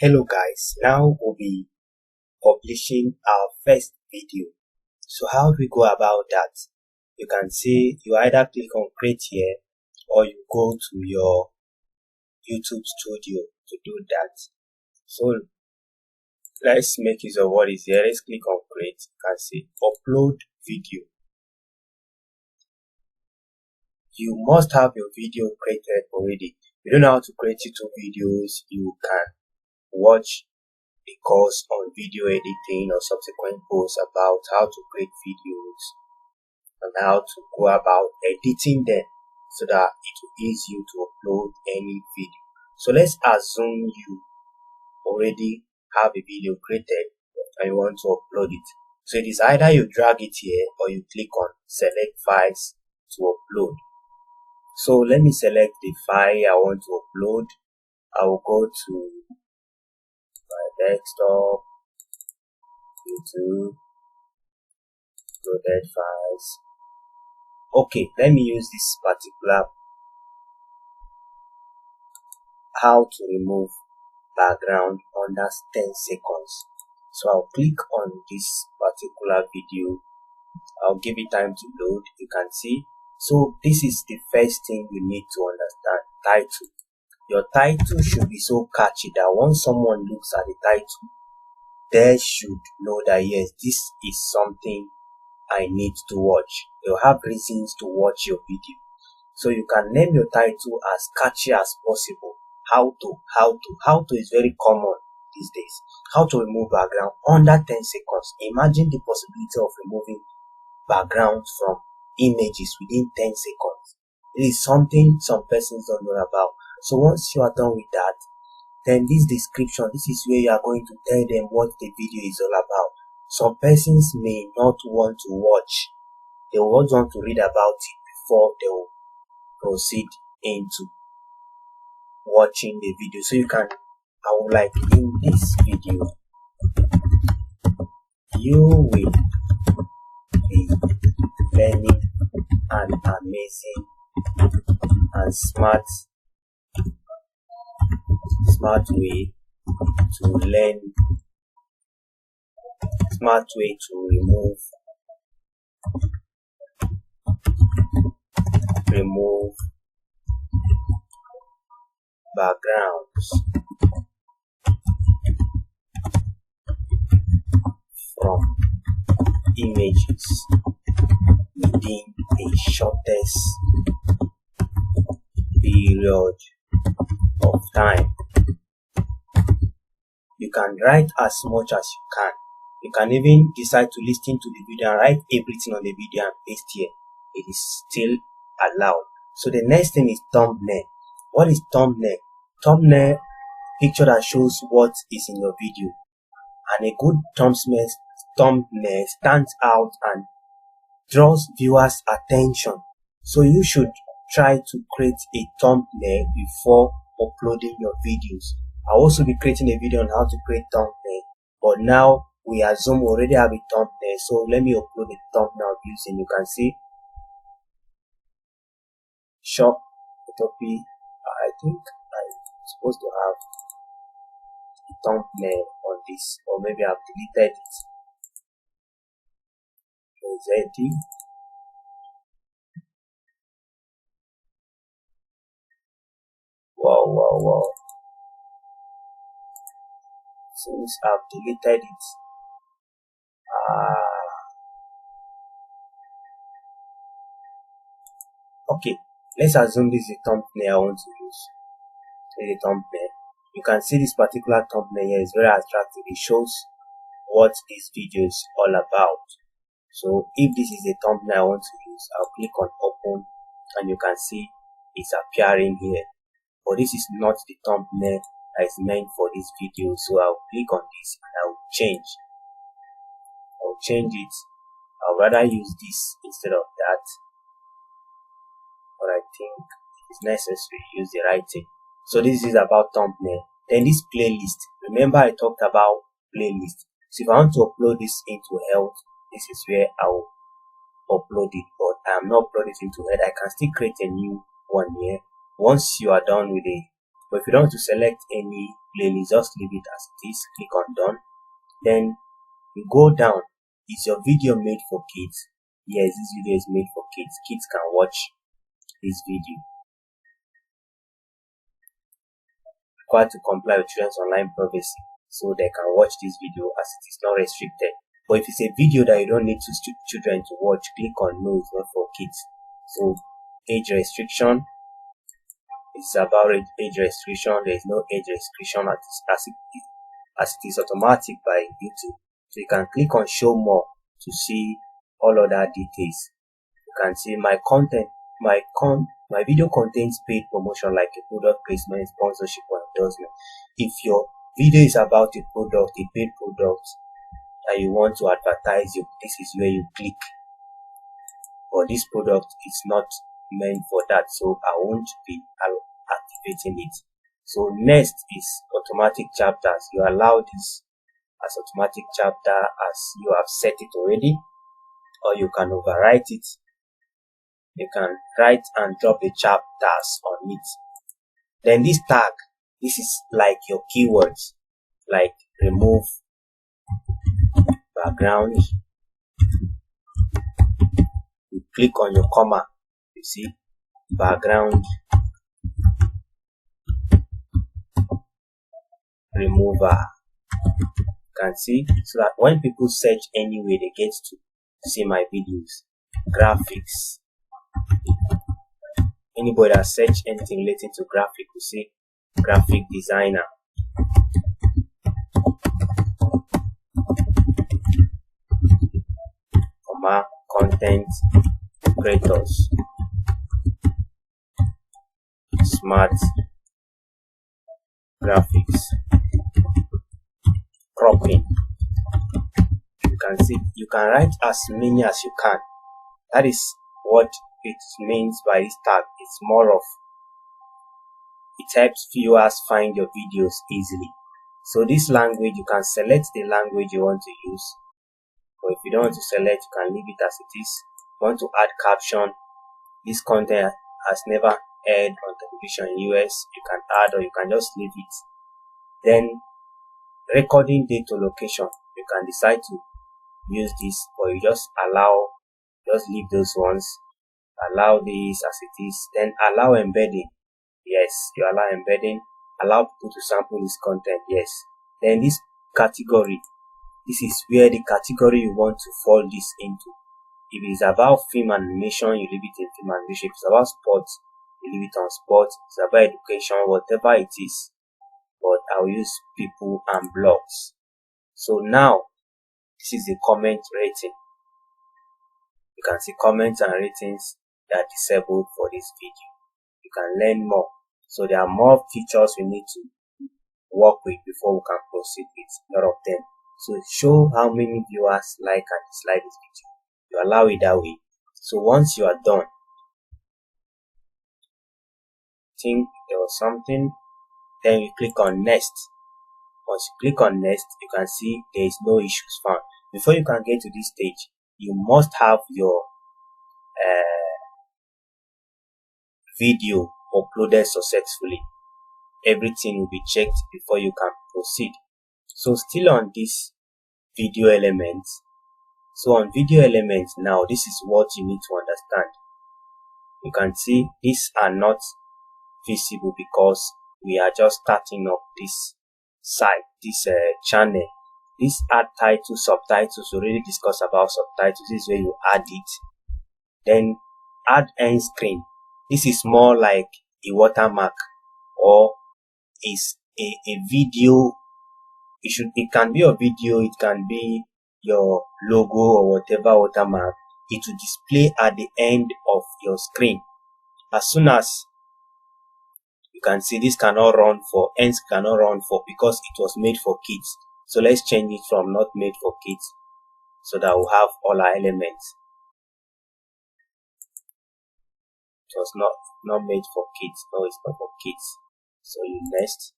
Hello guys, now we'll be publishing our first video. So how do we go about that? You can see you either click on create here or you go to your YouTube studio to do that. So let's make use of what is here. Let's click on create. You can see upload video. You must have your video created already. If you don't know how to create YouTube videos, you can watch a course on video editing or subsequent posts about how to create videos and how to go about editing them so that it will ease you to upload any video. So let's assume you already have a video created and you want to upload it. So it is either you drag it here or you click on select files to upload. So let me select the file I want to upload. I will go to my desktop, YouTube, loaded files. Okay, let me use this particular how to remove background under 10 seconds. So I'll click on this particular video. I'll give it time to load. You can see. So this is the first thing you need to understand. Title. Your title should be so catchy that once someone looks at the title, they should know that yes, this is something I need to watch. They'll have reasons to watch your video. So you can name your title as catchy as possible. How to is very common these days. How to remove background under 10 seconds. Imagine the possibility of removing background from images within 10 seconds. It is something some persons don't know about. So once you are done with that, then this description, this is where you are going to tell them what the video is all about. Some persons may not want to watch. They will want to read about it before they will proceed into watching the video. So you can, I would like in this video, you will be learning an amazing and smart way to learn, smart way to remove backgrounds from images within a shortest period of time. You can write as much as you can. You can even decide to listen to the video and write everything on the video and paste here. It is still allowed. So the next thing is thumbnail. What is thumbnail? Thumbnail, picture that shows what is in your video. And a good thumbnail stands out and draws viewers' attention. So you should try to create a thumbnail before uploading your videos. I'll also be creating a video on how to create thumbnail, but now we assume we already have a thumbnail, so let me upload a thumbnail using, you can see, shop Utopia. I think I'm supposed to have a thumbnail on this, or maybe I've deleted it. Ready. Wow. Since I've deleted it. Okay, let's assume this is a thumbnail I want to use. This is a thumbnail. You can see this particular thumbnail here is very attractive. It shows what this video is all about. So if this is a thumbnail I want to use, I'll click on open and you can see it's appearing here. But this is not the thumbnail that is meant for this video, so I'll click on this and I'll change it. I'll rather use this instead of that, but I think it's necessary to use the right thing. So this is about thumbnail. Then this playlist, remember I talked about playlist. So if I want to upload this into health, this is where I will upload it, but I am not uploading it into health. I can still create a new one here. Once you are done with the But if you don't want to select any playlist, just leave it as it is. Click on done. Then you go down. Is your video made for kids? Yes, this video is made for kids. Kids can watch this video. Required to comply with children's online privacy, so they can watch this video as it is not restricted. But if it's a video that you don't need children to watch, click on no, it's not for kids. So age restriction, it's about age restriction. There is no age restriction as it is automatic by YouTube. So you can click on show more to see all other details. You can see my content, my video contains paid promotion like a product placement, sponsorship, or endorsement. If your video is about a product, a paid product that you want to advertise, this is where you click. But this product is not meant for that, so I won't be activating it. So next is automatic chapters. You allow this as automatic chapter as you have set it already, or you can overwrite it. You can write and drop the chapters on it. Then this tag, this is like your keywords, like remove background. You click on your comma, you see background remover. You can see, so that when people search anywhere, they get to see my videos. Graphics, anybody that search anything related to graphic will see graphic designer. Content creators, smart graphics, cropping. You can see, you can write as many as you can. That is what it means by this tag. It's more of, it helps viewers find your videos easily. So this language, you can select the language you want to use, or if you don't want to select, you can leave it as it is. You want to add caption, this content has never aired on television in US, you can add, or you can just leave it. Then recording date or location, you can decide to use this, or you just leave those ones. Allow this as it is. Then allow embedding. Yes, you allow embedding. Allow people to sample this content. Yes. Then this category, this is where the category you want to fall this into. If it is about film animation, you leave it in film animation. If it's about sports, you leave it on sports. If it's about education, whatever it is. But I'll use people and blogs. So now, this is the comment rating. You can see comments and ratings that are disabled for this video. You can learn more. So there are more features we need to work with before we can proceed with a lot of them. So show how many viewers like and dislike this video. You allow it that way. So once you are done, think there was something, then you click on next. Once you click on next, you can see there is no issues found. Before you can get to this stage, you must have your video uploaded successfully. Everything will be checked before you can proceed. So still on this video elements. So on video elements now, this is what you need to understand. You can see these are not visible because we are just starting up this site, this channel. This add title, subtitles, we already discussed about subtitles. This is where you add it. Then add end screen. This is more like a watermark, or is a video. It can be a video, it can be your logo or whatever watermark. It will display at the end of your screen. As soon as you can see, this cannot run for, ends cannot run for, because it was made for kids. So let's change it from not made for kids, so that we'll have all our elements. It was not made for kids. No, it's not for kids. So next,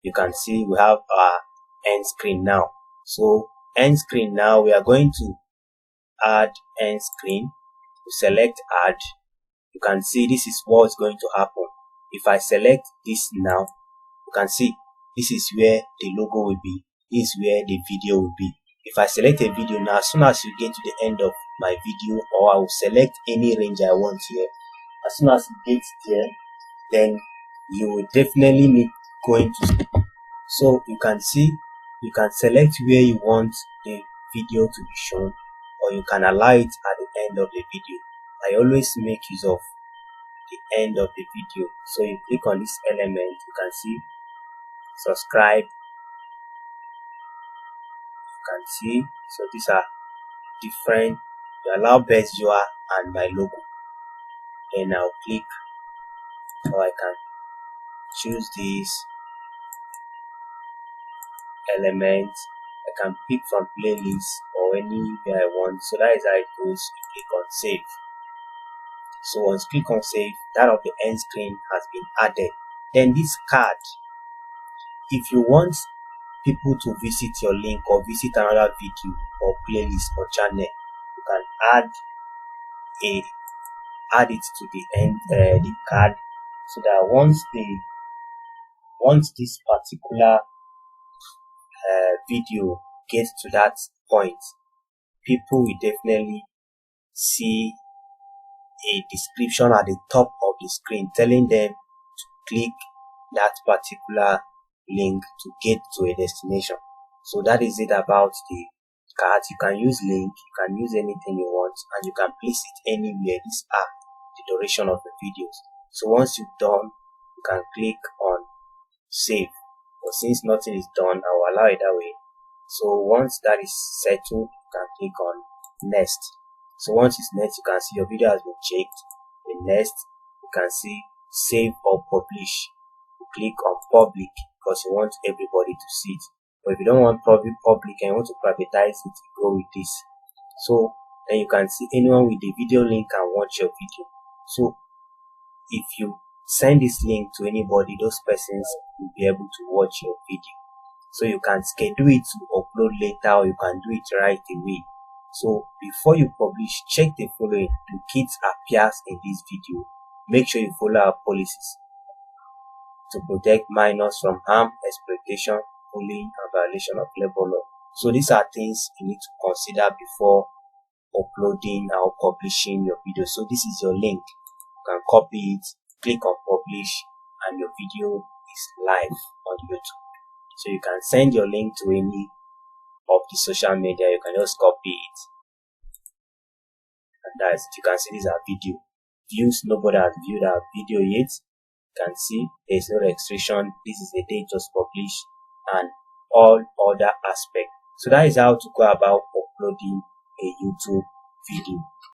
you can see we have our end screen now. So end screen now, we are going to add end screen. To select add, you can see this is what's going to happen. If I select this now, can see this is where the logo will be, this is where the video will be. If I select a video now, as soon as you get to the end of my video, or I will select any range I want here, as soon as you get there, then you will definitely need going to, so you can see, you can select where you want the video to be shown, or you can allow it at the end of the video. I always make use of the end of the video. So you click on this element, you can see subscribe, you can see, so these are different. You allow best viewer and my logo, and I'll click, so I can choose this element. I can pick from playlist or anywhere I want. So that is how it goes. You click on save. So once you click on save, that of the end screen has been added. Then this card, if you want people to visit your link or visit another video or playlist or channel, you can add it to the end, the card, so that once this particular video gets to that point, people will definitely see a description at the top of the screen telling them to click that particular link to get to a destination. So that is it about the cards. You can use link, you can use anything you want, and you can place it anywhere. These are the duration of the videos. So once you've done, you can click on save. But since nothing is done, I will allow it that way. So once that is settled, you can click on next. So once it's next, you can see your video has been checked. The next, you can see save or publish. You click on public because you want everybody to see it. But if you don't want public and you want to privatize it, you go with this. So then you can see anyone with the video link can watch your video. So if you send this link to anybody, those persons will be able to watch your video. So you can schedule it to upload later, or you can do it right away. So before you publish, check the following. Do kids appears in this video? Make sure you follow our policies to protect minors from harm, exploitation, bullying, and violation of labor law. So these are things you need to consider before uploading or publishing your video. So this is your link. You can copy it, click on publish, and your video is live on YouTube. So you can send your link to any of the social media. You can just copy it, and that's it. You can see these are video views. Nobody has viewed our video yet. You can see there's no restriction. This is the date just published, and all other aspects. So that is how to go about uploading a YouTube video.